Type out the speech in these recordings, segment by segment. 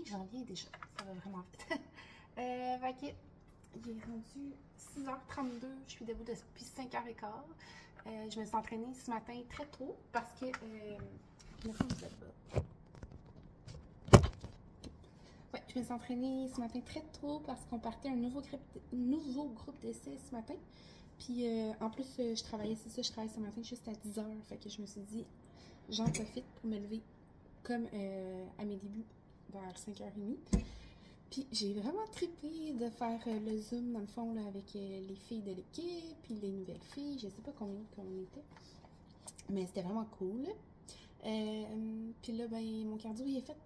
15 janvier déjà, ça va vraiment vite. Fait que, il est rendu 6h32, je suis debout depuis 5h15. Je me suis entraînée ce matin très tôt parce que... je me suis entraînée ce matin très tôt parce qu'on partait un nouveau groupe d'essai ce matin. Puis en plus, je travaillais ce matin juste à 10h. Fait que je me suis dit, j'en profite pour me lever comme à mes débuts vers 5h30. Puis j'ai vraiment trippé de faire le Zoom dans le fond là, avec les filles de l'équipe, puis les nouvelles filles. Je sais pas combien on était, mais c'était vraiment cool. Puis là, ben, mon cardio il est fait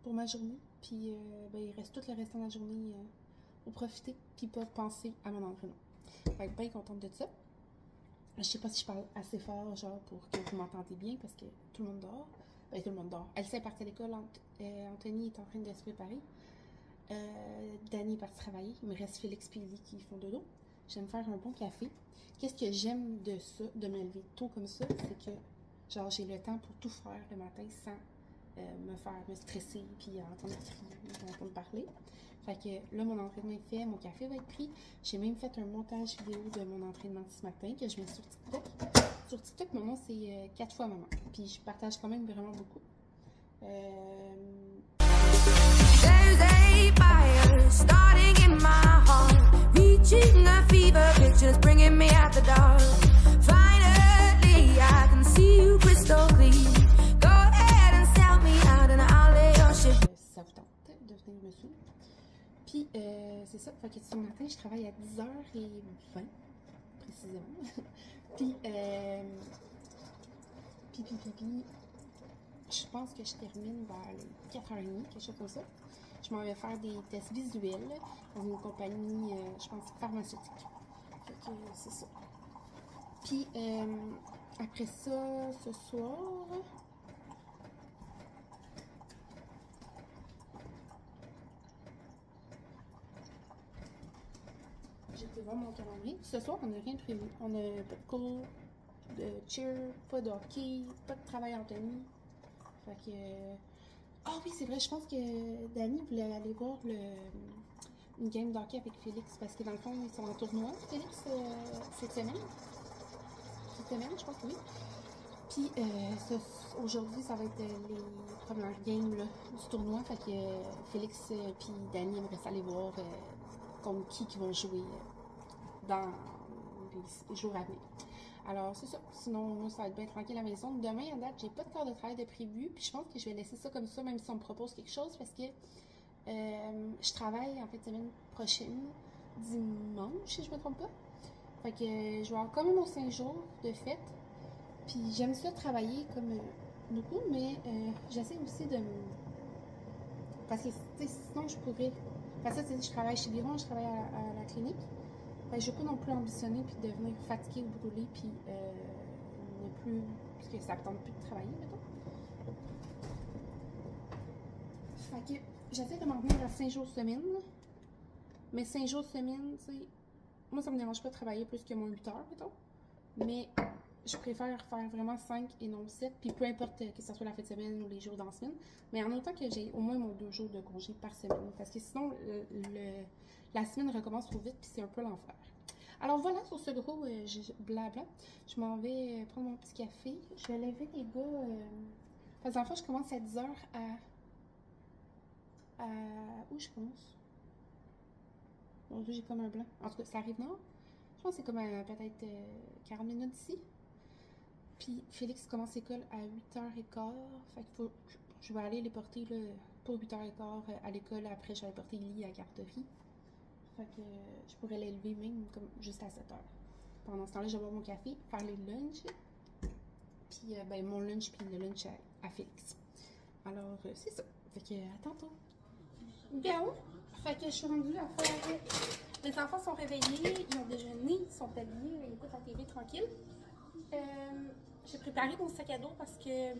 pour ma journée. Puis ben, il reste tout le restant de la journée pour profiter, puis pas penser à mon entraînement. Fait que bien contente de ça. Je sais pas si je parle assez fort, genre, pour que vous m'entendez bien, parce que tout le monde dort. Ben, tout le monde dort. Alice est partie à l'école, Anthony est en train de se préparer. Dani est partie travailler. Il me reste Félix et Lily qui font dodo. J'aime faire un bon café. Qu'est-ce que j'aime de ça, de me lever tôt comme ça, c'est que, genre, j'ai le temps pour tout faire le matin sans me stresser, puis entendre crier, entendre parler. Fait que là, mon entraînement est fait, mon café va être pris. J'ai même fait un montage vidéo de mon entraînement ce matin que je mets sur TikTok. Sur TikTok, mon nom, c'est 4 fois maman. Puis je partage quand même vraiment beaucoup. There's a fire starting in my heart, reaching a fever pitch and it's bringing me out the dark. Finally, I can see you crystal clear. Go ahead and sell me out and I'll lay your shit. Ça vous tente de venir me suivre. Puis, c'est ça. Fait que ce matin, je travaille à 10h20, précisément. Puis, je pense que je termine vers les 4h30, quelque chose comme ça. Je m'en vais faire des tests visuels dans une compagnie, je pense, pharmaceutique. Fait que c'est ça. Puis, après ça, ce soir... J'ai pu voir mon calendrier. Ce soir, on n'a rien prévu. On n'a pas de cours, de cheer, pas de hockey, pas de travail Anthony. Fait que... Ah oui, c'est vrai, je pense que Dani voulait aller voir une game de hockey avec Félix parce que dans le fond, ils sont en tournoi, Félix, cette semaine. Cette semaine, je pense que oui. Puis aujourd'hui, ça va être les premières games là, du tournoi. Fait que Félix puis Dani aimeraient aller voir contre qui vont jouer dans les jours à venir. Alors, c'est ça. Sinon, moi, ça va être bien tranquille à la maison. Demain, à date, j'ai pas de corps de travail de prévu. Puis je pense que je vais laisser ça comme ça, même si on me propose quelque chose, parce que je travaille, en fait, semaine prochaine, dimanche, si je me trompe pas. Fait que je vais avoir quand même aux 5 jours de fête. Puis j'aime ça travailler comme beaucoup, mais j'essaie aussi de me... Parce que, sinon, je pourrais... Parce que, je travaille chez Biron, je travaille à la clinique. Fait que je ne veux pas non plus ambitionner puis devenir fatiguée ou brûlée puis ne plus... Parce que ça ne tente plus de travailler, mettons. Fait que j'essaie de m'en venir à 5 jours semaine. Mais 5 jours semaine, tu sais... Moi, ça me dérange pas de travailler plus que moins 8 heures, mettons. Mais je préfère faire vraiment 5 et non 7. Puis peu importe que ce soit la fin de semaine ou les jours dans la semaine. Mais en autant que j'ai au moins mon 2 jours de congé par semaine. Parce que sinon, la semaine recommence trop vite puis c'est un peu l'enfer. Alors voilà, sur ce gros blabla, je m'en vais prendre mon petit café. Je vais lever les gars. Parce qu'en fait, je commence à 10h à... Où je pense? Aujourd'hui, j'ai comme un blanc. En tout cas, ça arrive nord. Je pense que c'est comme peut-être 40 minutes d'ici. Puis Félix commence l'école à 8h15. Fait que je vais aller les porter là, pour 8h15 à l'école. Après, je vais aller porter Lily à la garderie. Fait que je pourrais l'élever même comme juste à 7h. Pendant ce temps-là, je vais boire mon café, faire les lunchs. Puis ben, mon lunch, puis le lunch à Félix. Alors, c'est ça. Fait que à tantôt. Bien. Fait que je suis rendue à faire... Les enfants sont réveillés, ils ont déjeuné, ils sont habillés, ils écoutent la TV tranquille. J'ai préparé mon sac à dos parce que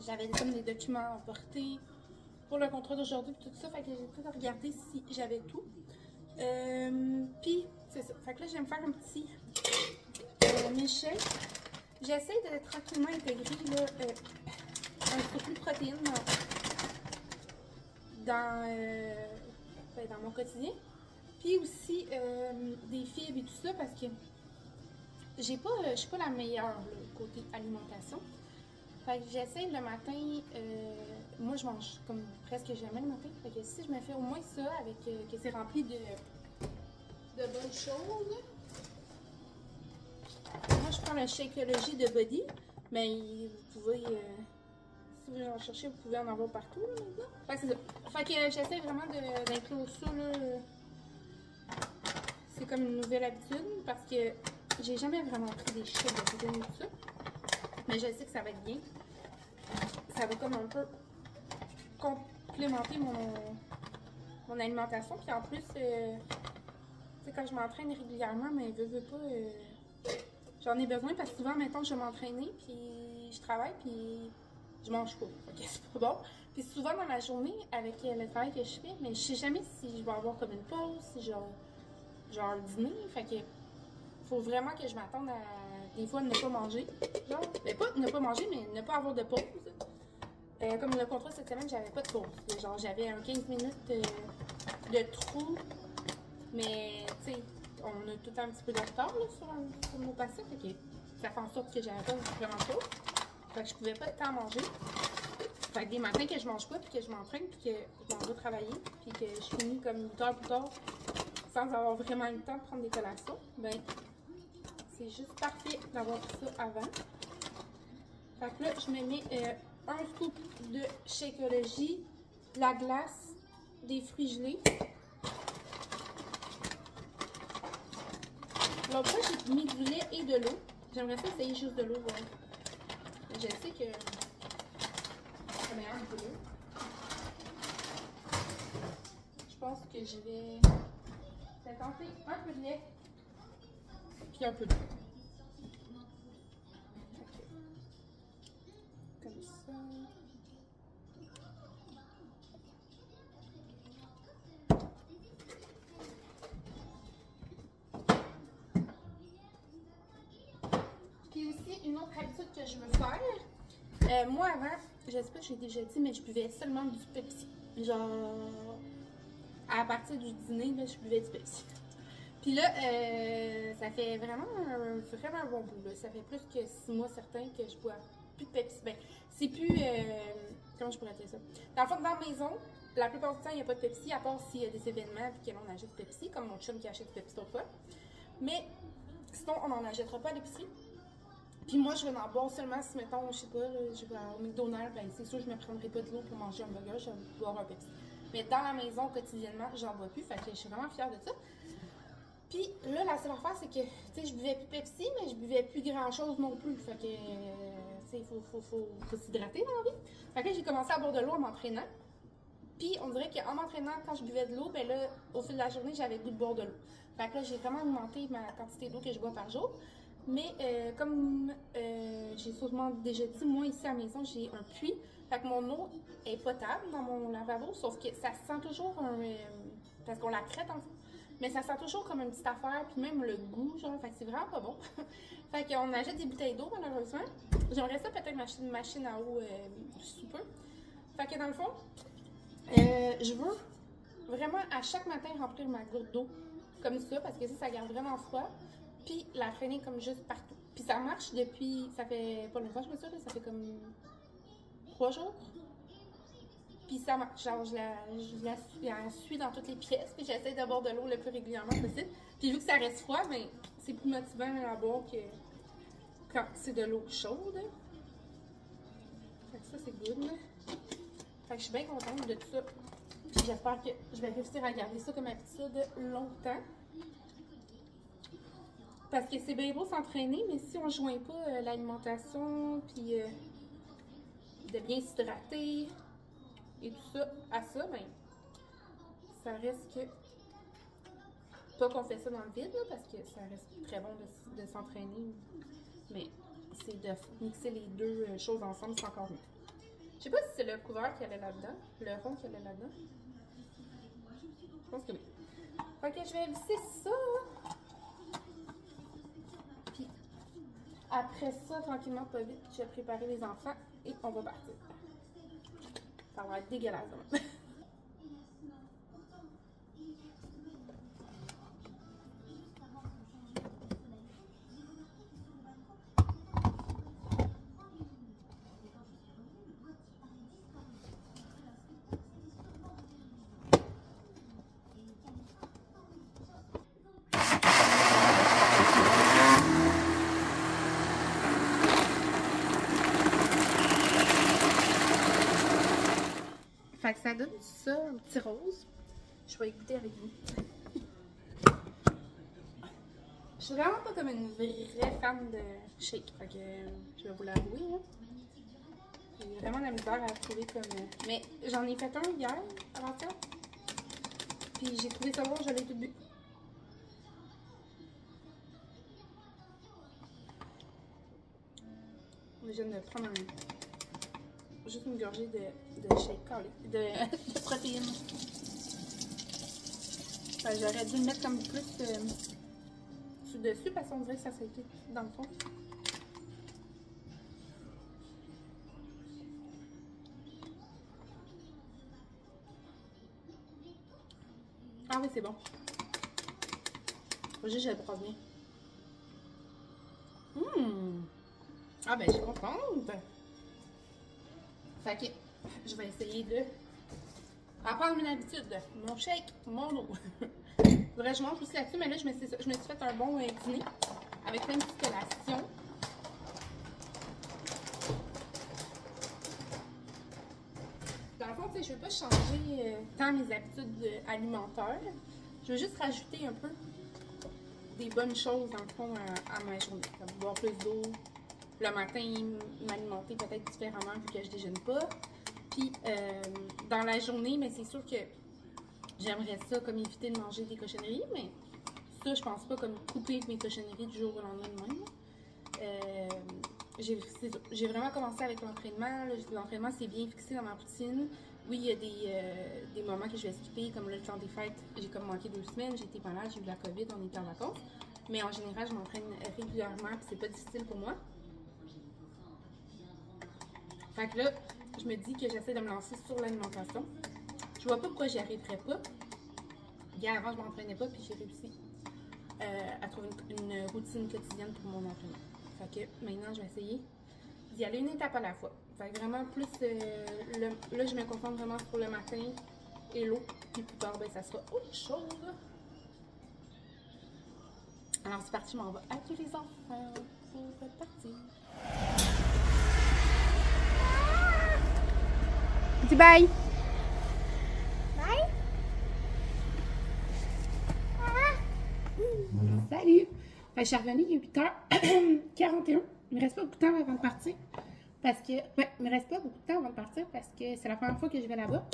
j'avais comme des documents à emporter pour le contrat d'aujourd'hui et tout ça. Fait que j'ai tout regardé si j'avais tout. Puis, c'est ça. Fait que là, je vais me faire un petit milkshake. J'essaie de tranquillement intégrer là, un peu plus de protéines dans mon quotidien. Puis aussi des fibres et tout ça parce que je suis pas la meilleure là, côté alimentation. Fait que j'essaie le matin, moi je mange comme presque jamais le matin. Fait que si je me fais au moins ça avec que c'est rempli de bonnes choses. Moi je prends le Shakeology de Body, mais vous pouvez, si vous en cherchez, vous pouvez en avoir partout là, maintenant. Fait que c'est ça. Fait que j'essaie vraiment d'inclure ça là. C'est comme une nouvelle habitude parce que j'ai jamais vraiment pris des shakes de protéines et tout ça. Mais je sais que ça va être bien. Ça va comme un peu complémenter mon alimentation. Puis en plus, tu sais, quand je m'entraîne régulièrement, mais veux pas, j'en ai besoin parce que souvent, maintenant, je vais m'entraîner, puis je travaille, puis je mange pas. Ok, c'est pas bon. Puis souvent, dans la journée, avec le travail que je fais, mais je sais jamais si je vais avoir comme une pause, si genre un dîner. Fait que faut vraiment que je m'attende à des fois ne pas manger. Genre, mais pas ne pas manger, mais ne pas avoir de pause. Comme le contrat cette semaine, j'avais pas de pause. Genre, j'avais un 15 minutes de trou. Mais, tu sais, on a tout un petit peu de retard là, sur nos passés. Fait que ça fait en sorte que j'avais pas vraiment de pause. Fait que je pouvais pas tant manger. Fait que des matins que je mange pas, puis que je m'entraîne, puis que je m'en vais travailler, puis que je finis comme 8 heures plus tard, sans avoir vraiment eu le temps de prendre des collations, ben c'est juste parfait d'avoir tout ça avant. Fait que là, je me mets un scoop de Shakeology, la glace, des fruits gelés. L'autre fois, j'ai mis du lait et de l'eau. J'aimerais ça essayer juste de l'eau. Ouais. Je sais que c'est meilleur que l'eau. Je pense que je vais tenter un peu de lait puis un peu d'eau. Comme ça. Puis aussi, une autre habitude que je veux faire. Moi, avant, je sais pas si j'ai déjà dit, mais je buvais seulement du Pepsi. Genre, à partir du dîner, là, je buvais du Pepsi. Puis là, ça fait vraiment un bon bout. Là. Ça fait plus que 6 mois certains que je bois plus de Pepsi. Ben, c'est plus... comment je pourrais dire ça? Dans le fond, dans la maison, la plupart du temps, il n'y a pas de Pepsi, à part s'il y a des événements et que l'on achète du Pepsi, comme mon chum qui achète du Pepsi d'autres fois. Mais sinon, on n'en achètera pas à l'épicerie. Puis moi, je vais en boire seulement si, mettons, je sais pas, là, je vais au McDonald's, ben c'est sûr, je ne me prendrai pas de l'eau pour manger un burger, je vais boire un Pepsi. Mais dans la maison, quotidiennement, j'en bois plus, fait que je suis vraiment fière de ça. Puis là, la seule affaire, c'est que, tu sais, je buvais plus Pepsi, mais je buvais plus grand-chose non plus. Fait que, tu sais, faut s'hydrater dans la vie. Fait que là, j'ai commencé à boire de l'eau en m'entraînant. Puis, on dirait qu'en m'entraînant, quand je buvais de l'eau, ben là, au fil de la journée, j'avais le goût de boire de l'eau. Fait que là, j'ai vraiment augmenté ma quantité d'eau que je bois par jour. Mais, comme j'ai souvent déjà dit, moi, ici à la maison, j'ai un puits. Fait que mon eau est potable dans mon lavabo, sauf que ça sent toujours parce qu'on la crête, en fait. Mais ça sent toujours comme une petite affaire, puis même le goût, genre, fait que c'est vraiment pas bon. Fait qu'on achète des bouteilles d'eau, malheureusement. J'aimerais ça peut-être m'acheter une machine à eau sous peu. Fait que dans le fond, je veux vraiment à chaque matin remplir ma gourde d'eau comme ça, parce que ça garde vraiment froid. Puis la traîner comme juste partout. Puis ça marche depuis, ça fait pas longtemps, je me suis dit, ça fait comme 3 jours. Puis ça marche, genre je la suis dans toutes les pièces, puis j'essaie de boire de l'eau le plus régulièrement possible. Puis vu que ça reste froid, mais c'est plus motivant à boire que quand c'est de l'eau chaude. Fait que ça c'est good. Fait que je suis bien contente de tout ça. Puis j'espère que je vais réussir à garder ça comme habitude longtemps. Parce que c'est bien beau s'entraîner, mais si on ne joint pas l'alimentation, puis de bien s'hydrater et tout ça à ça, ben ça reste que... Pas qu'on fait ça dans le vide, là, parce que ça reste très bon de s'entraîner, mais c'est de mixer les deux choses ensemble, c'est encore mieux. Je sais pas si c'est le couvert qu'il y avait là-dedans, le rond qu'il y avait là-dedans. Je pense que oui. Fait que je vais visser ça. Puis après ça, tranquillement, pas vite, je vais préparer les enfants et on va partir. Ça va être dégueulasse. Fait que ça donne ça, un petit rose. Je vais écouter avec vous. Je suis vraiment pas comme une vraie fan de shake. Fait que je vais vous l'avouer. Hein. J'ai vraiment la misère à trouver comme. Mais j'en ai fait un hier, avant-hier. Puis j'ai trouvé ça bon, je l'ai tout bu. Je viens de prendre juste une gorgée de shake de protéines. Enfin, j'aurais dû le mettre comme plus sur dessus parce qu'on dirait que ça s'est été dans le fond. Ah oui, c'est bon. Faut juste que je le brosse bien. Ah ben, je suis contente. Fait que je vais essayer de apprendre une habitude. Mon shake, mon eau. Faudrait que je mange aussi là-dessus, mais là, je me suis fait un bon dîner avec plein de petites collations. Dans le fond, tu sais, je veux pas changer tant mes habitudes alimentaires. Je veux juste rajouter un peu des bonnes choses, dans le fond, à ma journée. Comme boire plus d'eau, le matin, m'alimenter peut-être différemment vu que je déjeune pas. Puis, dans la journée, mais c'est sûr que j'aimerais ça comme éviter de manger des cochonneries, mais ça, je pense pas comme couper mes cochonneries du jour au lendemain de même. J'ai vraiment commencé avec l'entraînement. L'entraînement, c'est bien fixé dans ma routine. Oui, il y a des moments que je vais skipper, comme le temps des fêtes, j'ai comme manqué 2 semaines, j'ai été malade, j'ai eu la COVID, on était en vacances. Mais en général, je m'entraîne régulièrement, puis c'est pas difficile pour moi. Fait que là, je me dis que j'essaie de me lancer sur l'alimentation. Je vois pas pourquoi j'y arriverais pas. Hier, avant, je m'entraînais pas, puis j'ai réussi à trouver une routine quotidienne pour mon entraînement. Fait que maintenant, je vais essayer d'y aller une étape à la fois. Fait que vraiment, plus là, je me concentre vraiment sur le matin et l'eau. Puis plus tard, ben, ça sera autre chose. Alors, c'est parti, je m'en vais avec les enfants pour partir. Dis bye! Bye! Salut! Fait que je suis revenue, il est 8h41. Il me reste pas beaucoup de temps avant de partir. Parce que, ouais, il me reste pas beaucoup de temps avant de partir parce que c'est la première fois que je vais là-bas.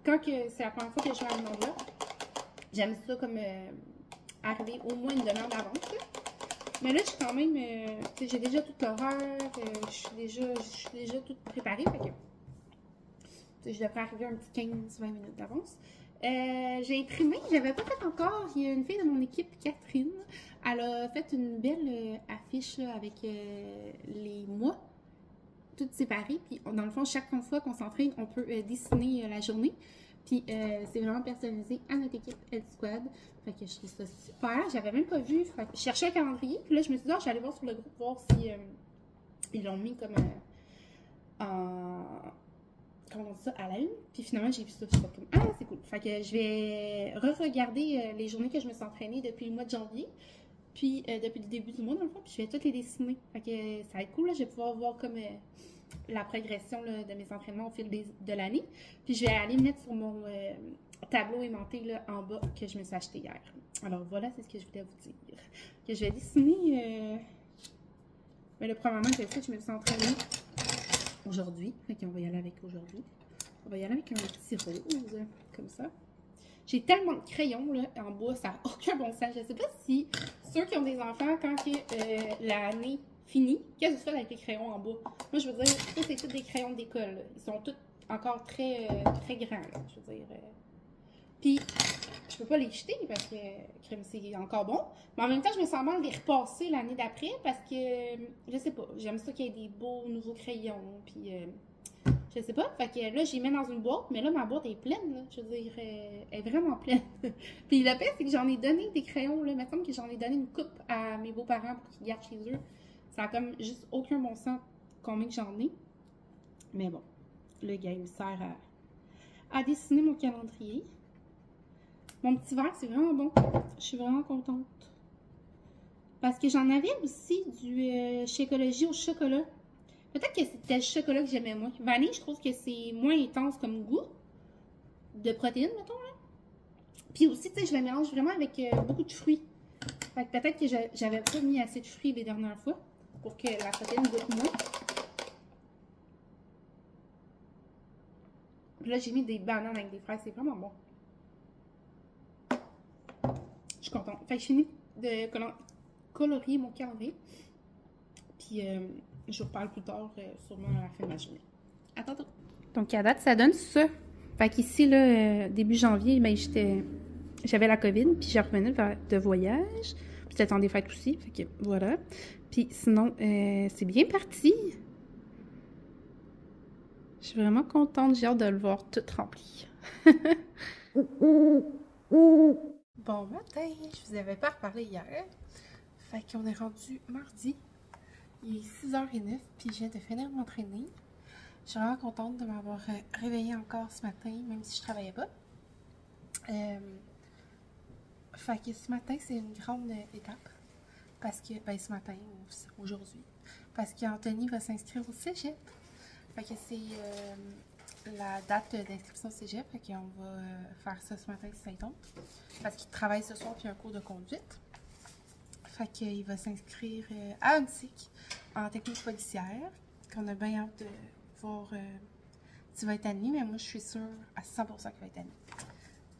Quand c'est la première fois que je vais à Londres, j'aime ça comme arriver au moins une demi-heure d'avance. Mais là, je suis quand même, tu sais, j'ai déjà tout l'horaire, je suis déjà toute préparée. Fait que je devrais arriver un petit 15-20 minutes d'avance. J'ai imprimé, j'avais pas fait encore. Il y a une fille de mon équipe, Catherine. Elle a fait une belle affiche là, avec les mois, toutes séparées. Puis dans le fond, chaque fois qu'on s'entraîne, on peut dessiner la journée. Puis c'est vraiment personnalisé à notre équipe L-Squad. Fait que je trouve ça super. J'avais même pas vu. Fait que je cherchais un calendrier. Puis là, je me suis dit, j'allais voir sur le groupe, voir si ils l'ont mis comme comment on dit ça, à la une. Puis finalement, j'ai vu ça. Je suis comme, ah, c'est cool. Fait que je vais re-regarder les journées que je me suis entraînée depuis le mois de janvier. Puis depuis le début du mois, dans le fond. Puis je vais toutes les dessiner. Fait que ça va être cool. Là. Je vais pouvoir voir comme la progression là, de mes entraînements au fil de l'année. Puis je vais aller me mettre sur mon tableau aimanté là, en bas que je me suis acheté hier. Alors voilà, c'est ce que je voulais vous dire. Que je vais dessiner. Mais le premièrement, c'est ça que je me suis entraînée aujourd'hui. Fait qu'on va y aller avec aujourd'hui. On va y aller avec un petit rose, comme ça. J'ai tellement de crayons là, en bois, ça n'a aucun bon sens. Je ne sais pas si ceux qui ont des enfants, quand l'année finit, qu'est-ce que vous faites avec les crayons en bois? Moi, je veux dire, ça, c'est tous des crayons d'école. Ils sont tous encore très, très grands. Là, je veux dire. Puis, je peux pas les jeter parce que c'est encore bon. Mais en même temps, je me sens mal de les repasser l'année d'après parce que, je sais pas, j'aime ça qu'il y ait des beaux nouveaux crayons. Puis, je sais pas. Fait que là, j'y mets dans une boîte, mais là, ma boîte est pleine. Là, je veux dire, elle est vraiment pleine. Puis, le pire, c'est que j'en ai donné des crayons. Là, il me semble que j'en ai donné une coupe à mes beaux-parents pour qu'ils gardent chez eux. Ça a comme juste aucun bon sens combien que j'en ai. Mais bon, le gars, il me sert à dessiner mon calendrier. Mon petit verre, c'est vraiment bon. Je suis vraiment contente. Parce que j'en avais aussi du Shakeology au chocolat. Peut-être que c'était le chocolat que j'aimais moins. Vanille, je trouve que c'est moins intense comme goût. de protéines, mettons, là. Puis aussi, tu sais, je le mélange vraiment avec beaucoup de fruits. Fait que peut-être que j'avais pas mis assez de fruits les dernières fois pour que la protéine goûte moins. Puis là, j'ai mis des bananes avec des fraises. C'est vraiment bon. Je suis contente. Fait que je finis de colorier mon calendrier. Puis je vous reparle plus tard, sûrement à la fin de la journée. À tantôt. Donc à date, ça donne ça. Fait qu'ici, là, début janvier, ben, j'avais la COVID, puis je revenais de voyage. Puis c'était temps des fêtes aussi. Fait que voilà. Puis sinon, c'est bien parti. Je suis vraiment contente. J'ai hâte de le voir tout rempli. Bon matin, je vous avais pas reparlé hier. Fait qu'on est rendu mardi. Il est 6h09, puis je viens de finir de m'entraîner. Je suis vraiment contente de m'avoir réveillée encore ce matin, même si je travaillais pas. Fait que ce matin, c'est une grande étape. Parce que, ben ce matin, aujourd'hui. Parce qu'Anthony va s'inscrire au cégep. Fait que c'est la date d'inscription au cégep. Fait qu'on va faire ça ce matin si ça tombe. Parce qu'il travaille ce soir puis il y a un cours de conduite. Fait qu'il va s'inscrire à UNSIC en technique policière. Qu'on a bien hâte de voir s'il va être admis. Mais moi, je suis sûre à 100% qu'il va être admis.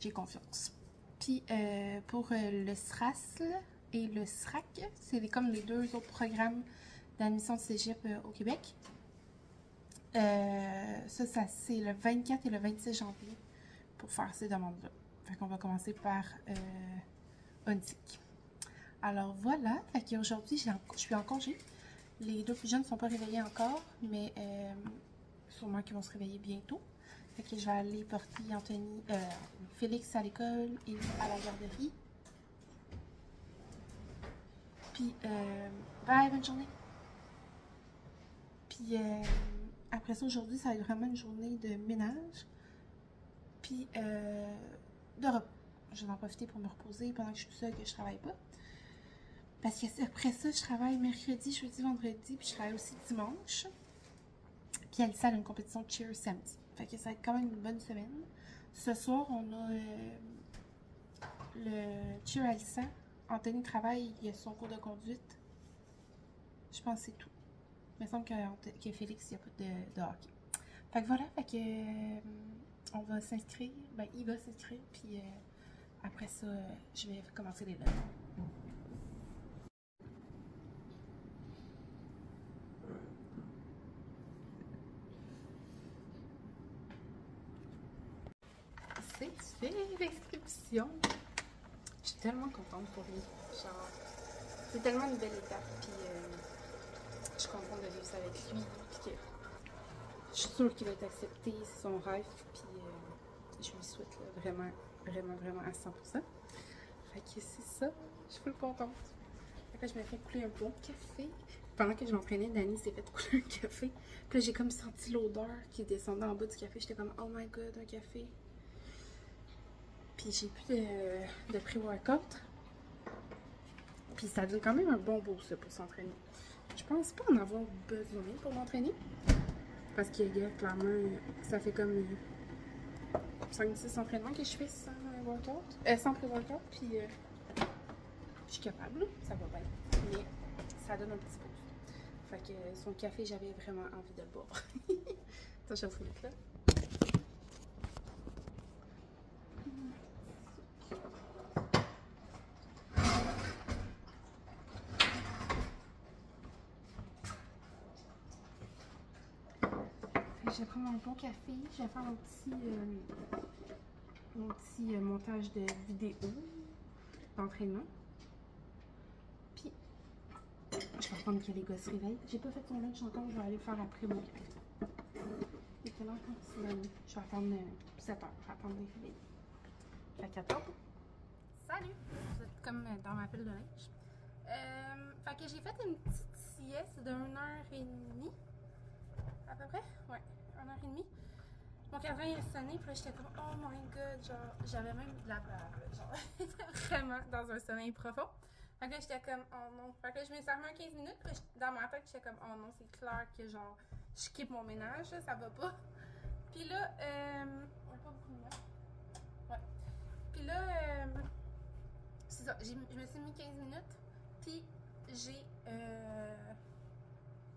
J'ai confiance. Puis pour le SRAS et le SRAC, c'est comme les deux autres programmes d'admission de cégep au Québec. Ça c'est le 24 et le 26 janvier pour faire ces demandes-là. Fait qu'on va commencer par UNSIC. Alors voilà, fait qu'aujourd'hui je suis en congé. Les deux plus jeunes ne sont pas réveillés encore, mais sûrement qu'ils vont se réveiller bientôt. Fait que je vais aller porter Félix à l'école et à la garderie. Puis bye, bonne journée. Puis après ça, aujourd'hui, ça va être vraiment une journée de ménage. Puis de repos. Je vais en profiter pour me reposer pendant que je suis toute seule, que je travaille pas. Parce qu'après ça, je travaille mercredi, jeudi, vendredi, puis je travaille aussi dimanche. Puis Alissa a une compétition de cheer samedi. Fait que ça va être quand même une bonne semaine. Ce soir, on a le cheer Alissa. Anthony travaille, il a son cours de conduite. Je pense que c'est tout. Il me semble que Félix, il n'y a pas de hockey. Fait que voilà, fait que on va s'inscrire. Ben, il va s'inscrire, puis après ça, je vais commencer les leçons. C'est fait, l'inscription. Je suis tellement contente pour lui. Genre, c'est tellement une belle étape, puis je suis contente de vivre ça avec lui, puis que je suis sûre qu'il va être accepté, c'est son rêve, puis je lui souhaite là, vraiment, vraiment, vraiment à 100%. Fait que c'est ça, je suis full contente. Fait que là, je me fais couler un bon café. Pendant que je m'entraînais, Dani s'est fait couler un café. Puis là, j'ai comme senti l'odeur qui descendait en bas du café. J'étais comme, oh my god, un café. Puis j'ai plus de pré-workout. Puis ça donne quand même un bon boost pour s'entraîner. Je pense pas en avoir besoin pour m'entraîner. Parce que clairement, ça fait comme 5-6 entraînements que je fais sans sans pré-workout. Puis je suis capable, ça va bien. Mais ça donne un petit boost. Fait que son café, j'avais vraiment envie de le boire. Attends, je vais vous mettre là. Je vais prendre un bon café, je vais faire un petit montage de vidéo d'entraînement. Puis, je vais attendre que les gars se réveillent. J'ai pas fait son lunch encore, je vais aller faire après mon café. Et quelle heure c'est la nuit? Je vais attendre 7 heures, je vais attendre les réveils. Fait qu'à tantôt. Salut! Vous êtes comme dans ma pile de linge. Fait que j'ai fait une petite sieste de 1h30. À peu près? Ouais, 1h30. Mon cadran il a sonné, puis là j'étais comme oh my god, genre j'avais même de la barbe, genre j'étais vraiment dans un sommeil profond. Fait que là j'étais comme oh non. Fait que là, je me suis armée 15 minutes, puis dans ma tête j'étais comme oh non, c'est clair que genre je skippe mon ménage, là, ça va pas. Puis là, on a pas beaucoup de lumière. là, c'est ça, je me suis mis 15 minutes, puis j'ai...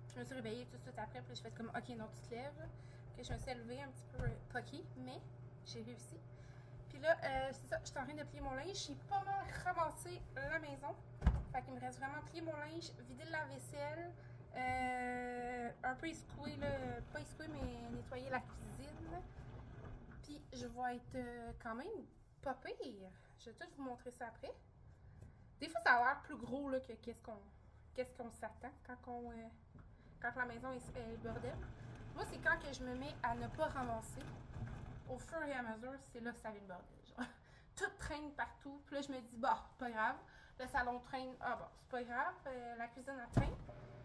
je me suis réveillée tout de suite après, puis j'ai fait comme, ok, non, tu te lèves. Que je me suis levée un petit peu poquée, mais j'ai réussi. Puis là, c'est ça, je suis en train de plier mon linge. J'ai pas mal ramassé la maison. Fait qu'il me reste vraiment plier mon linge, vider la vaisselle, un peu escouer, là, pas escouer, mais nettoyer la cuisine. Puis je vais être quand même pas pire. Je vais tout vous montrer ça après. Des fois, ça a l'air plus gros là, que qu'est-ce qu'on s'attend quand la maison est bordel. Moi, c'est quand que je me mets à ne pas ramasser. Au fur et à mesure, c'est là que ça vient le bordel. Genre, tout traîne partout. Puis là, je me dis, bah, c'est pas grave. Le salon traîne, ah bon, c'est pas grave. La cuisine, elle traîne.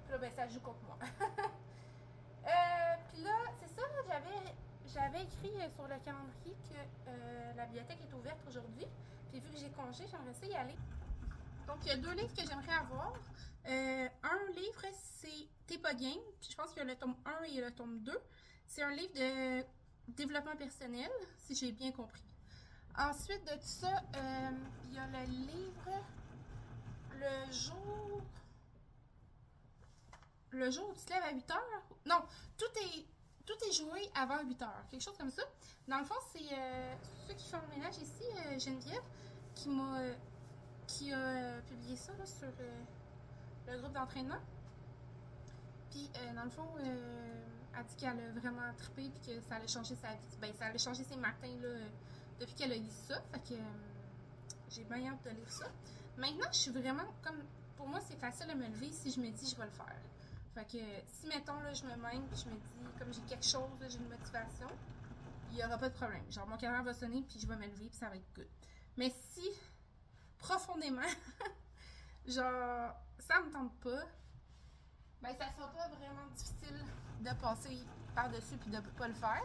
Puis là, ben, ça joue contre moi. Puis là, c'est ça, j'avais écrit sur le calendrier que la bibliothèque est ouverte aujourd'hui. Puis vu que j'ai congé, j'aimerais ça y aller. Donc, il y a 2 livres que j'aimerais avoir. Un livre, c'est T'es pas game. Puis je pense qu'il y a le tome 1 et le tome 2. C'est un livre de développement personnel, si j'ai bien compris. Ensuite de tout ça, il y a le livre Le jour où tu te lèves à 8 h. Non, tout est joué avant 8 h. Quelque chose comme ça. Dans le fond, c'est ceux qui font le ménage ici, Geneviève, qui a publié ça là, sur le groupe d'entraînement. Puis, dans le fond, elle dit qu'elle a vraiment trippé et que ça allait changer sa vie. Ben, ça allait changer ses matins là, depuis qu'elle a lu ça. Fait que j'ai bien hâte de lire ça. Maintenant, je suis vraiment comme... Pour moi, c'est facile de me lever si je me dis je vais le faire. Fait que si, mettons, là, je me mène et je me dis, comme j'ai quelque chose, j'ai une motivation, il n'y aura pas de problème. Genre, mon cœur va sonner puis je vais me lever puis ça va être good. Mais si, profondément, genre, ça me tente pas, ben ça sera pas vraiment difficile de passer par-dessus puis de pas le faire.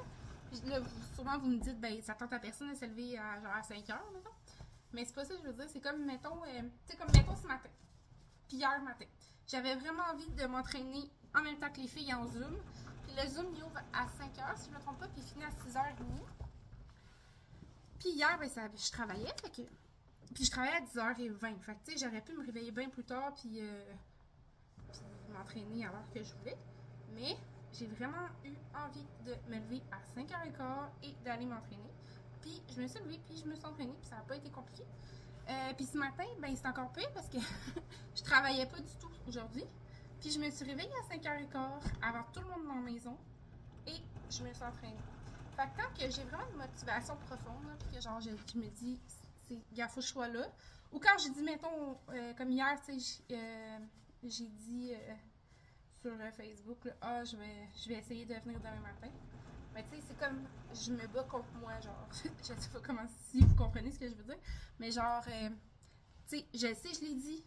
Puis là, souvent, vous me dites, ben ça tente à personne de se lever à, genre, à 5 h, mettons. Mais c'est pas ça que je veux dire, c'est comme, mettons, tu sais, comme, mettons, ce matin, puis hier matin. J'avais vraiment envie de m'entraîner en même temps que les filles en Zoom. Puis le Zoom, il ouvre à 5 h, si je ne me trompe pas, puis il finit à 6 h 30. Puis hier, ben, je travaillais, fait que... Puis je travaillais à 10 h 20. Fait que, tu sais, j'aurais pu me réveiller bien plus tard, puis m'entraîner à l'heure que je voulais. Mais j'ai vraiment eu envie de me lever à 5 h 15 et d'aller m'entraîner. Puis je me suis levée, puis je me suis entraînée, puis ça n'a pas été compliqué. Puis ce matin, ben c'est encore pire parce que je travaillais pas du tout aujourd'hui. Puis je me suis réveillée à 5 h 15 avant tout le monde dans la maison et je me suis entraînée. Fait que quand que j'ai vraiment une motivation profonde, là, puis que genre je me dis, il faut que je sois là. Ou quand j'ai dit, mettons, comme hier, tu sais, j'ai dit sur Facebook, là, ah, je vais essayer de venir demain matin. Mais tu sais, c'est comme, je me bats contre moi, genre, je sais pas comment, si vous comprenez ce que je veux dire, mais genre, tu sais, je sais, je l'ai dit,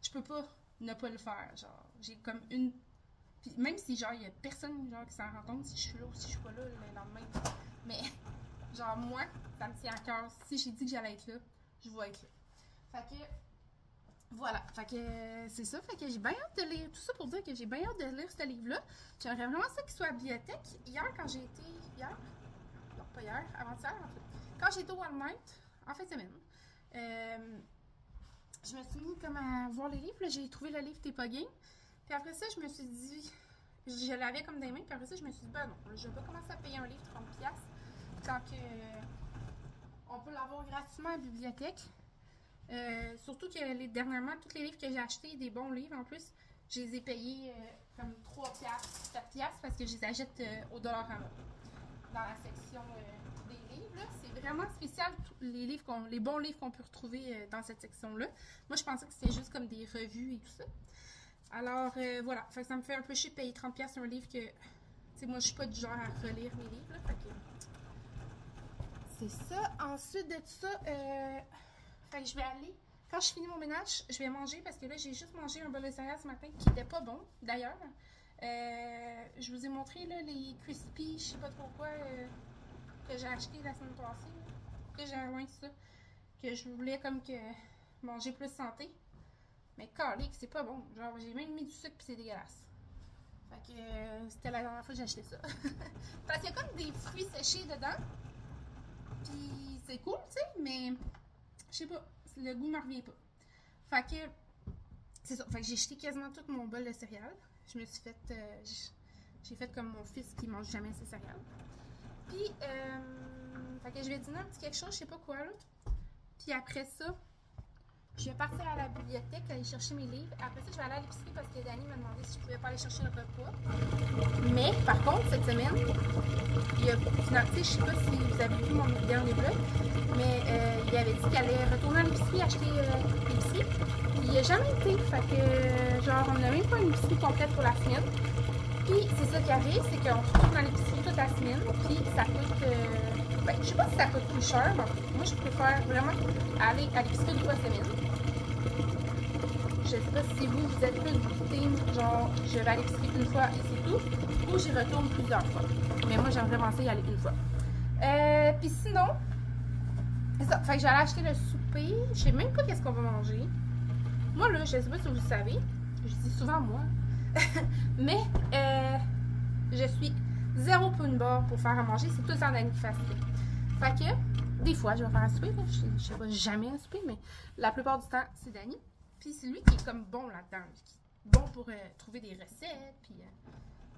je peux pas ne pas le faire, genre, j'ai comme une, puis même si, genre, il y a personne, genre, qui s'en rend compte si je suis là ou si je suis pas là le lendemain, mais, genre, moi, ça me tient à cœur, si j'ai dit que j'allais être là, je vais être là. Fait que, voilà, fait que c'est ça, fait que j'ai bien hâte de lire, tout ça pour dire que j'ai bien hâte de lire ce livre-là. J'aimerais vraiment ça qu'il soit à la bibliothèque. Hier, quand j'ai été, non pas hier, avant-hier en fait, quand j'ai été au Walmart, en fin de semaine, je me suis mis comme à voir les livres, j'ai trouvé le livre T'es pas game, puis après ça, je me suis dit, je l'avais comme des mains, puis après ça, je me suis dit, ben non, je vais pas commencer à payer un livre 30$ quand que on peut l'avoir gratuitement à la bibliothèque. Surtout que dernièrement, tous les livres que j'ai achetés, des bons livres en plus, je les ai payés comme 3$, 4$ parce que je les achète au Dollarama. Dans la section des livres, c'est vraiment spécial les bons livres qu'on peut retrouver dans cette section-là. Moi, je pensais que c'était juste comme des revues et tout ça. Alors, voilà, fait que ça me fait un peu chier de payer 30$ sur un livre que, tu sais, moi, je suis pas du genre à relire mes livres, là, fait que c'est ça. Ensuite de tout ça, fait que je vais aller, quand je finis mon ménage, je vais manger parce que là, j'ai juste mangé un bol de céréales ce matin qui était pas bon, d'ailleurs. Je vous ai montré là, les crispy, je sais pas trop quoi, que j'ai acheté la semaine passée. Que j'ai loin de ça. Que je voulais comme que manger plus santé. Mais calique, c'est pas bon. Genre, j'ai même mis du sucre puis c'est dégueulasse. Fait que c'était la dernière fois que j'ai acheté ça. Parce qu'il y a comme des fruits séchés dedans. Puis c'est cool, tu sais, mais Je sais pas, le goût me revient pas. Fait que, c'est ça. Fait que j'ai jeté quasiment tout mon bol de céréales. Je me suis fait, j'ai fait comme mon fils qui mange jamais ses céréales. Puis, fait que je vais dîner un petit quelque chose, je sais pas quoi là. Puis après ça, je vais partir à la bibliothèque, aller chercher mes livres. Après ça, je vais aller à l'épicerie parce que Dani m'a demandé si je pouvais pas aller chercher le repas. Mais, par contre, cette semaine, il y a, je sais pas si vous avez vu mon dernier vlog, mais il avait dit qu'elle allait retourner à l'épicerie, acheter l'épicerie. Il n'y a jamais été, fait que, genre, on n'a même pas une épicerie complète pour la semaine. Puis, c'est ça qui arrive, c'est qu'on retourne à l'épicerie toute la semaine, puis ça coûte, ben, je sais pas si ça coûte plus cher, mais moi, je préfère vraiment aller à l'épicerie une fois semaine. Je sais pas si vous êtes plus du team, genre, je vais à l'épicerie une fois et c'est tout, ou j'y retourne plusieurs fois. Mais moi, j'aimerais vraiment y aller une fois. Puis sinon, c'est ça, fait que j'allais acheter le souper, je sais même pas qu'est-ce qu'on va manger. Moi, là, je sais pas si vous le savez, je dis souvent moi, mais je suis zéro pour une barre pour faire à manger, c'est tout le temps Dani qui fait à souper. Fait que, des fois, je vais faire à souper, là, je sais pas jamais à souper, mais la plupart du temps, c'est Dani. Puis c'est lui qui est comme bon là-dedans, bon pour trouver des recettes, puis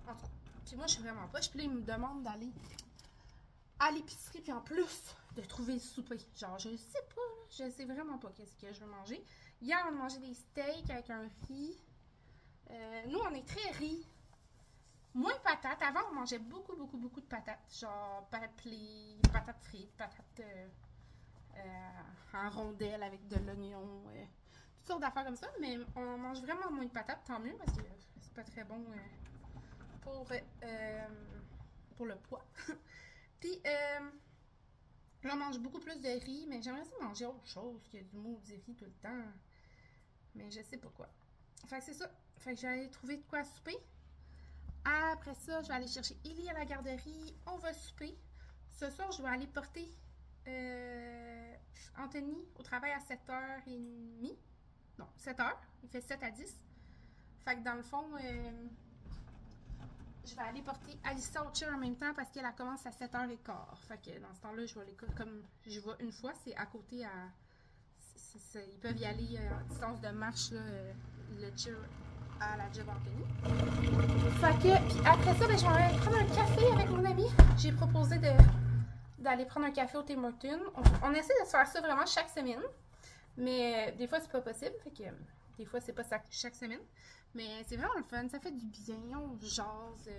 en tout cas. Puis moi, je suis vraiment pas. Puis là, il me demande d'aller à l'épicerie, puis en plus, de trouver le souper. Genre, je sais pas, je sais vraiment pas qu'est-ce que je veux manger. Hier, on a mangé des steaks avec un riz. Nous, on est très riz. Moins patates. Avant, on mangeait beaucoup de patates. Genre, patates frites, patates en rondelles avec de l'oignon. Toutes sortes d'affaires comme ça. Mais on mange vraiment moins de patates, tant mieux, parce que c'est pas très bon pour le poids. Puis, là, on mange beaucoup plus de riz, mais j'aimerais ça manger autre chose que du maudit riz tout le temps. Mais je sais pas quoi. Fait que c'est ça. Fait que je vais aller trouver de quoi souper. Après ça, je vais aller chercher Ellie à la garderie. On va souper. Ce soir, je vais aller porter Anthony au travail à 7h30. Non, 7h. Il fait 7 à 10. Fait que dans le fond, je vais aller porter Alyssa au cheer en même temps parce qu'elle commence à 7h15. Fait que dans ce temps-là, je vais aller comme je vais une fois, c'est à côté à. Ils peuvent y aller en distance de marche, là, le cheer à la job Anthony. Fait que, puis après ça, ben, je vais aller prendre un café avec mon ami. J'ai proposé d'aller prendre un café au Tim Hortons. On essaie de se faire ça vraiment chaque semaine. Mais des fois, c'est pas possible. Fait que des fois, c'est pas chaque semaine. Mais c'est vraiment le fun. Ça fait du bien. On jase.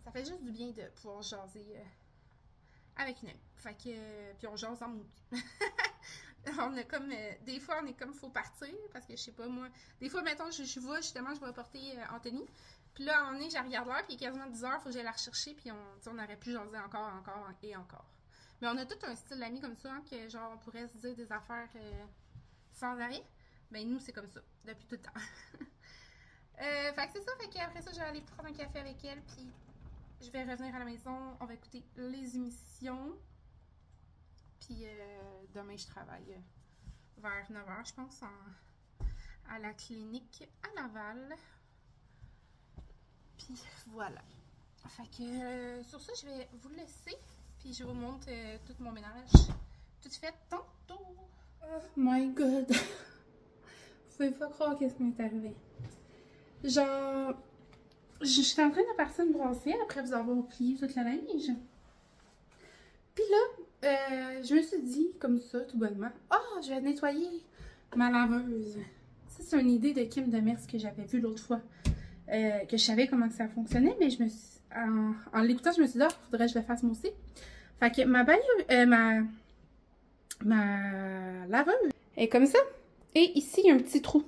Ça fait juste du bien de pouvoir jaser avec une amie. Fait que, puis on jase en mood. On a comme, des fois, on est comme, faut partir, parce que je sais pas, moi, des fois, mettons, je vais apporter Anthony, puis là, à un moment donné, je regarde l'heure, puis il est quasiment 10h, faut que j'aille la rechercher, puis on aurait pu jaser encore et encore. Mais on a tout un style d'amis comme ça, hein, que genre, on pourrait se dire des affaires sans arrêt. Ben, nous, c'est comme ça, depuis tout le temps. Fait que c'est ça, fait qu'après ça, je vais aller prendre un café avec elle, puis je vais revenir à la maison, on va écouter les émissions. Puis demain, je travaille vers 9h, je pense, à la clinique à Laval. Puis voilà. Fait que sur ça, je vais vous laisser. Puis je vous montre tout mon ménage. Tout fait tantôt. Oh my god. Vous pouvez pas croire qu'est-ce qui m'est arrivé. Genre, je suis en train de partir me brasser après vous avoir plié toute la neige. Puis là, je me suis dit, comme ça, tout bonnement, je vais nettoyer ma laveuse. Ça, c'est une idée de Kim Demers que j'avais vue l'autre fois. Que je savais comment ça fonctionnait, mais je me suis, en l'écoutant, je me suis dit, faudrait que je le fasse moi aussi. Fait que ma laveuse est comme ça. Et ici, il y a un petit trou.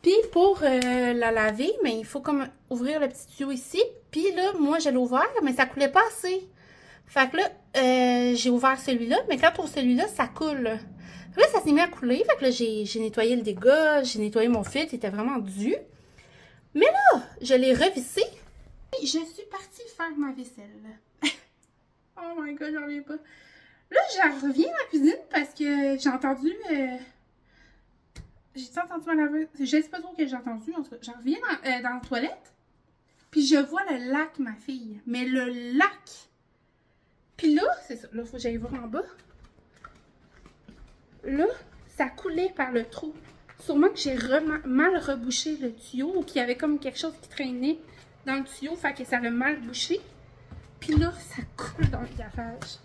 Puis pour la laver, mais il faut comme ouvrir le petit tuyau ici. Puis là, moi, je l'ai ouvert, mais ça coulait pas assez. Fait que là, j'ai ouvert celui-là, mais quand on ouvre celui-là, ça coule. Fait que là, ça s'est mis à couler. Fait que là, j'ai nettoyé le dégât, j'ai nettoyé mon fil, il était vraiment dû. Mais là, je l'ai revissé. Et je suis partie faire ma vaisselle. Oh my god, j'en reviens pas. Là, j'en reviens dans la cuisine parce que j'ai entendu... J'ai entendu ma laveuse. Je sais pas trop que j'ai entendu. En tout cas, j'en reviens dans la toilette. Puis je vois le lac, ma fille. Mais le lac... Puis là, c'est ça. Là, il faut que j'aille voir en bas. là, ça coulait par le trou. Sûrement que j'ai mal rebouché le tuyau ou qu'il y avait comme quelque chose qui traînait dans le tuyau, fait que ça l'a mal bouché. Puis là, ça coule dans le garage.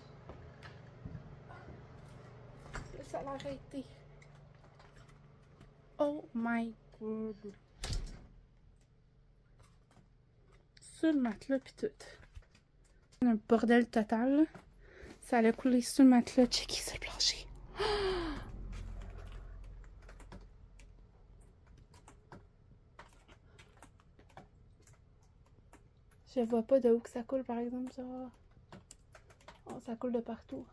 Là, ça l'a arrêté. Oh my god. Sur le matelas pis tout. Un bordel total. Là. Ça allait couler sur le matelas. Checker sur le plancher. Je vois pas de où que ça coule par exemple. Ça, oh, ça coule de partout.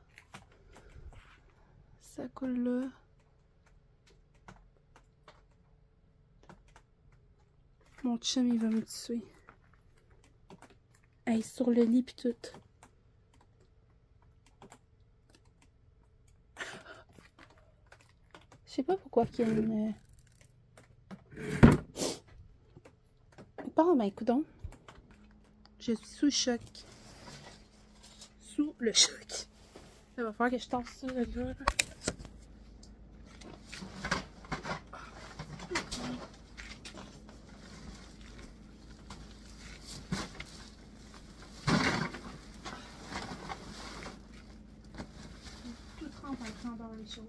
Ça coule là. Mon chum il va me tuer. Hey, sur le lit pis tout. Je sais pas pourquoi qu'il y a une... Bon, ben, coudonc. Je suis sous le choc. Sous le choc. Il va falloir que je tasse ça de là. Tout trempe en train dans les choses.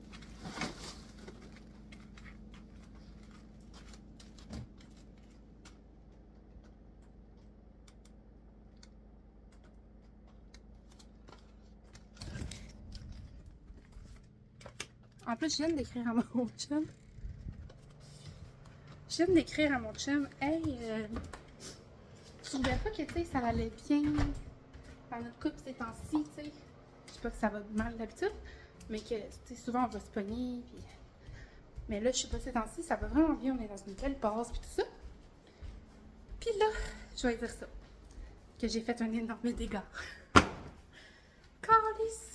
En plus, je viens d'écrire à mon chum. Hey, tu trouvais pas que, tu sais, ça allait bien dans notre couple ces temps-ci, tu sais? Je sais pas que ça va mal d'habitude, mais que, tu sais, souvent on va se pogner, puis... Mais là, je sais pas, ces temps-ci, ça va vraiment bien, on est dans une belle passe, puis tout ça. Puis là, je vais dire ça, que j'ai fait un énorme dégât. Calice!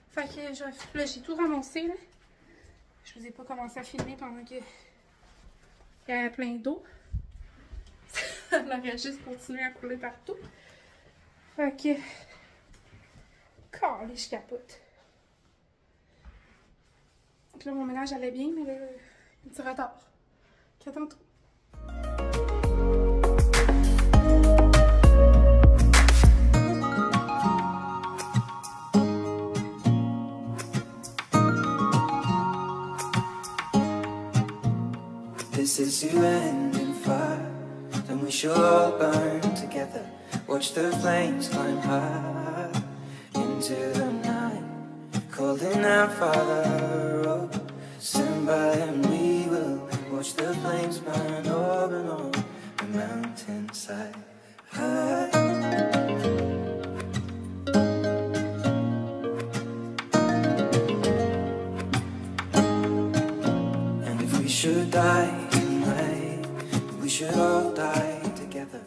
Fait que là, j'ai tout ramassé, là. Je vous ai pas commencé à filmer pendant que il y avait plein d'eau. Ça aurait juste continué à couler partout. Fait que... Calé, je capote. Donc là, mon ménage allait bien, mais là, un petit retard. Qu'à tantôt. This is to end in fire, then we shall all burn together. Watch the flames climb high into the night, calling out, Father, oh, stand by and we will watch the flames burn over and on the mountainside. High. And if we should die, we should all die together.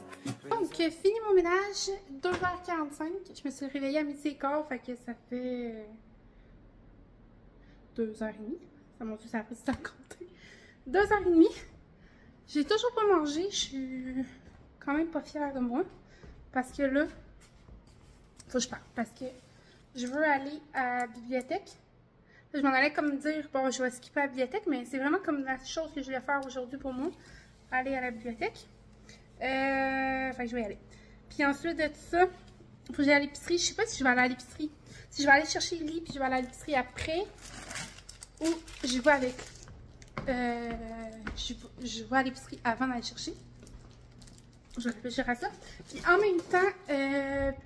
Donc, fini mon ménage, 2h45. Je me suis réveillée à 12h15, fait que ça fait 2h30. Ça mon Dieu, ça a pris du temps à compter. 2h30. J'ai toujours pas mangé, je suis quand même pas fière de moi. Parce que là, faut que je parte. Parce que je veux aller à la bibliothèque. Je m'en allais comme dire, bon, je vais skipper à la bibliothèque, mais c'est vraiment comme la chose que je voulais faire aujourd'hui pour moi. Aller à la bibliothèque. Enfin, je vais y aller. Puis ensuite de tout ça, il faut que j'aille à l'épicerie. Je sais pas si je vais aller à l'épicerie. Si je vais aller chercher le lit, puis je vais aller à l'épicerie après. Ou je vais avec... je vais à l'épicerie avant d'aller chercher. Je vais réfléchir à ça. Puis en même temps,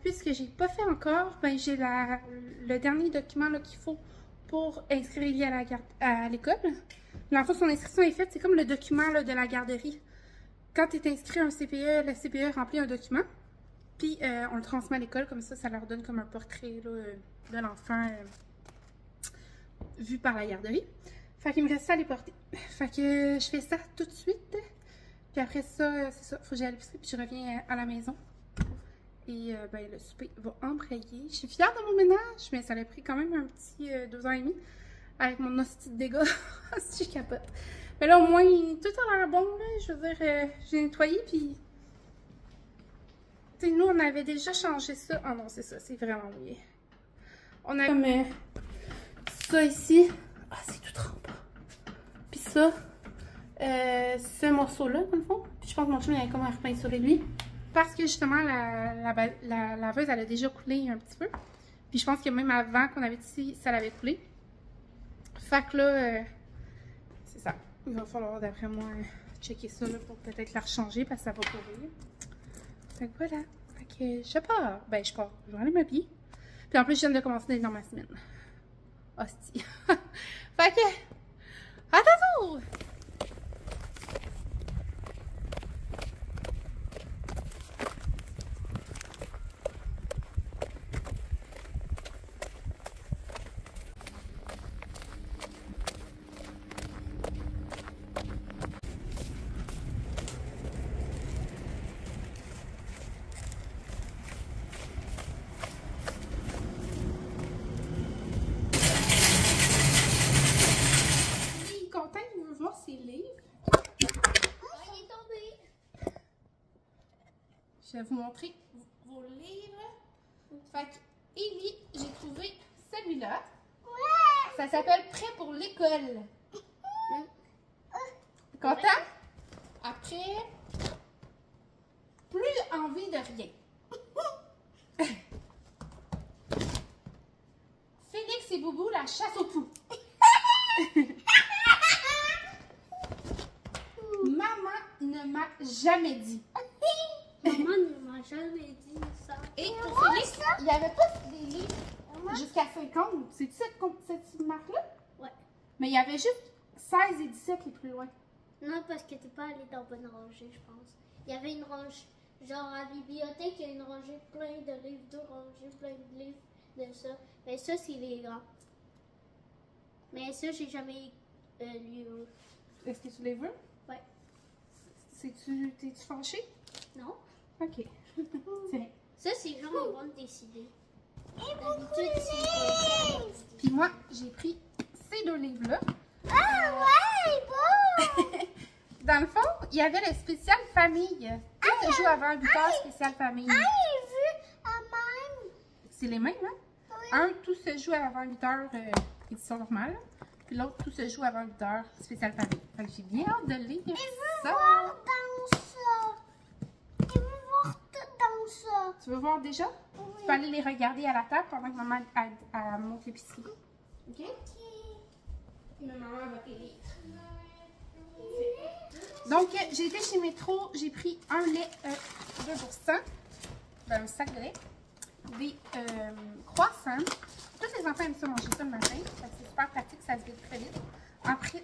puisque j'ai pas fait encore, ben j'ai le dernier document qu'il faut pour inscrire Lily à l'école. Dans le fond, son inscription est faite, c'est comme le document là, de la garderie. Quand tu es inscrit à un CPE, le CPE remplit un document, puis on le transmet à l'école, comme ça leur donne comme un portrait là, de l'enfant vu par la garderie. Fait qu'il me reste ça à les porter. Fait que je fais ça tout de suite. Puis après ça, c'est ça, faut que j'aille à l'épicerie, puis je reviens à la maison. Et ben, le souper va embrayer. Je suis fière de mon ménage, mais ça a pris quand même un petit 2h30 avec mon hostie de dégâts. Si je capote. Mais là, au moins, tout a l'air bon, là. Je veux dire, j'ai nettoyé, puis... Tu sais, nous, on avait déjà changé ça. Ah non, c'est ça, c'est vraiment mouillé. On a comme ça ici, Ah, c'est tout trempant. Puis ça, ce morceau-là, dans le fond. Puis je pense que mon chum, il avait comme un repeint sur lui. Parce que justement, la laveuse, elle a déjà coulé un petit peu. Puis je pense que même avant qu'on avait ici, ça l'avait coulé. Fait que là, c'est ça. Il va falloir, d'après moi, checker ça là, pour peut-être la rechanger parce que ça va pourrir. Fait que voilà. Fait que je pars. Ben, je pars. Je vais aller m'habiller. Puis en plus, je viens de commencer dans ma semaine. Hostie. Fait que, à tantôt! Je vais vous montrer vos livres. Fait que, Élie, j'ai trouvé celui-là. Ouais. Ça s'appelle Prêt pour l'école. Content? Après, plus envie de rien. Félix et Boubou, la chasse au poux. Maman ne m'a jamais dit. Maman ne m'a jamais dit ça. Et pour Félix, il n'y avait pas des livres jusqu'à 50. C'est-tu cette marque-là? Ouais. Mais il y avait juste 16 et 17 les plus loin. Non, parce que t'es pas allé dans bonne rangée, je pense. Il y avait une rangée, genre à la bibliothèque, il y a une rangée plein de livres, 2 rangées plein de livres de ça. Mais ça, c'est les grands. Mais ça, j'ai jamais lu. Est-ce que tu les veux? Ouais. T'es-tu fâchée? Non. Ok. Tiens. Ça, c'est genre une bande dessinée. D'habitude, c'est... Puis moi, j'ai pris ces 2 livres-là. Ah ouais, bon! Dans le fond, il y avait le spécial famille. Tout se joue avant 8 heures, spécial famille. Ah, j'ai vu à même. C'est les mêmes, hein? Oui. Un, tout se joue avant 8 heures, édition normale. Puis l'autre, tout se joue avant 8 heures, spécial famille. Fait que j'ai bien hâte de lire ça. Voir dans ça. Je veux voir tout dans ça. Tu veux voir déjà? Oui. Tu peux aller les regarder à la table pendant que maman monte l'épicerie. OK? Mais maman va te lire. Donc, j'ai été chez Métro, j'ai pris un lait 2%, ben, un sac de lait, des croissants. Tous les enfants aiment ça manger ça le matin, c'est super pratique, ça se vide très vite.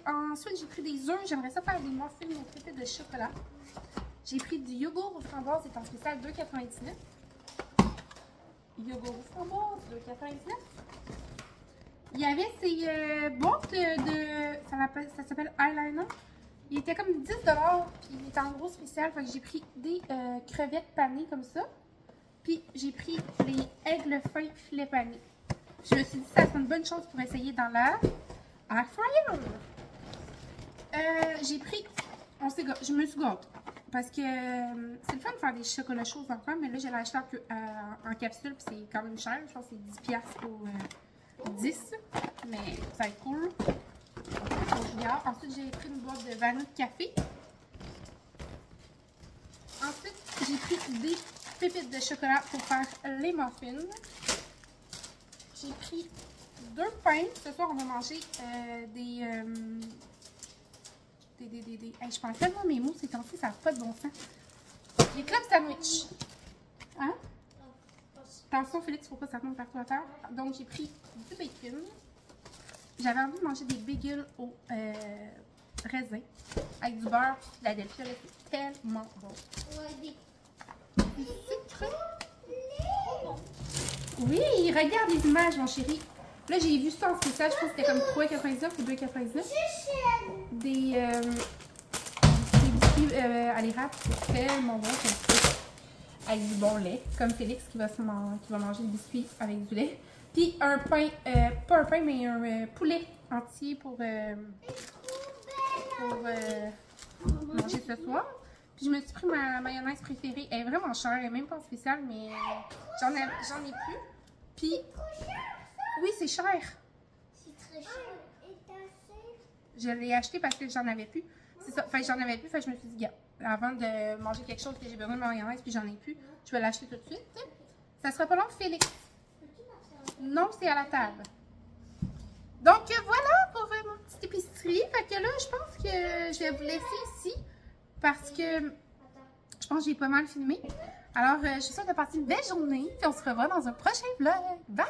Ensuite, j'ai pris des œufs, j'aimerais ça faire des muffins aux pépites de chocolat. J'ai pris du yogourt aux framboises, c'est en spécial 2,99. Yogourt aux framboises, 2,99. Il y avait ces boîtes ça s'appelle eyeliner. Il était comme 10$, puis il était en gros spécial. Fait que j'ai pris des crevettes panées comme ça. Puis j'ai pris les aigles fins filets panés. Je me suis dit que ça serait une bonne chose pour essayer dans la air fryer. J'ai pris, je me suis gâtée. Parce que c'est le fun de faire des chocolats chauds aux enfants, mais là j'ai acheté en capsule, puis c'est quand même cher. Je pense que c'est 10$ pour 10, mais ça va être cool. Ensuite, j'ai pris une boîte de vanille de café. Ensuite, j'ai pris des pépites de chocolat pour faire les muffins. J'ai pris 2 pains. Ce soir, on va manger hey, je parle tellement mes mots ces temps-ci, ça n'a pas de bon sens. Les club sandwich. Hein? Attention, Félix, il ne faut pas que ça tombe partout à terre. Donc, j'ai pris du bacon. J'avais envie de manger des bagels au raisin avec du beurre Philadelphia. C'est tellement bon. Ouais, Du sucre. Oui, regarde les images, mon chéri. Là, j'ai vu ça en spécial. Je pense que c'était comme 3,99 ou 2,99. Des biscuits à l'érable. C'est tellement bon. Avec du bon lait. Comme Félix qui va manger le biscuit avec du lait. Puis un pain, pas un pain, mais un poulet entier pour manger ce soir. Puis je me suis pris ma mayonnaise préférée. Elle est vraiment chère, elle n'est même pas spéciale, mais j'en ai plus. Puis, oui, c'est cher. c'est très cher. Je l'ai acheté parce que j'en avais plus. C'est ça. Fait que j'en avais plus. Fait que je me suis dit, avant de manger quelque chose que j'ai besoin de mayonnaise puis j'en ai plus, je vais l'acheter tout de suite. Ça sera pas long, Félix. Non, c'est à la table. Donc, voilà pour ma petite épicerie. Fait que là, je pense que je vais vous laisser ici parce que je pense que j'ai pas mal filmé. Alors, je vous souhaite de passer une belle journée. Puis on se revoit dans un prochain vlog. Bye!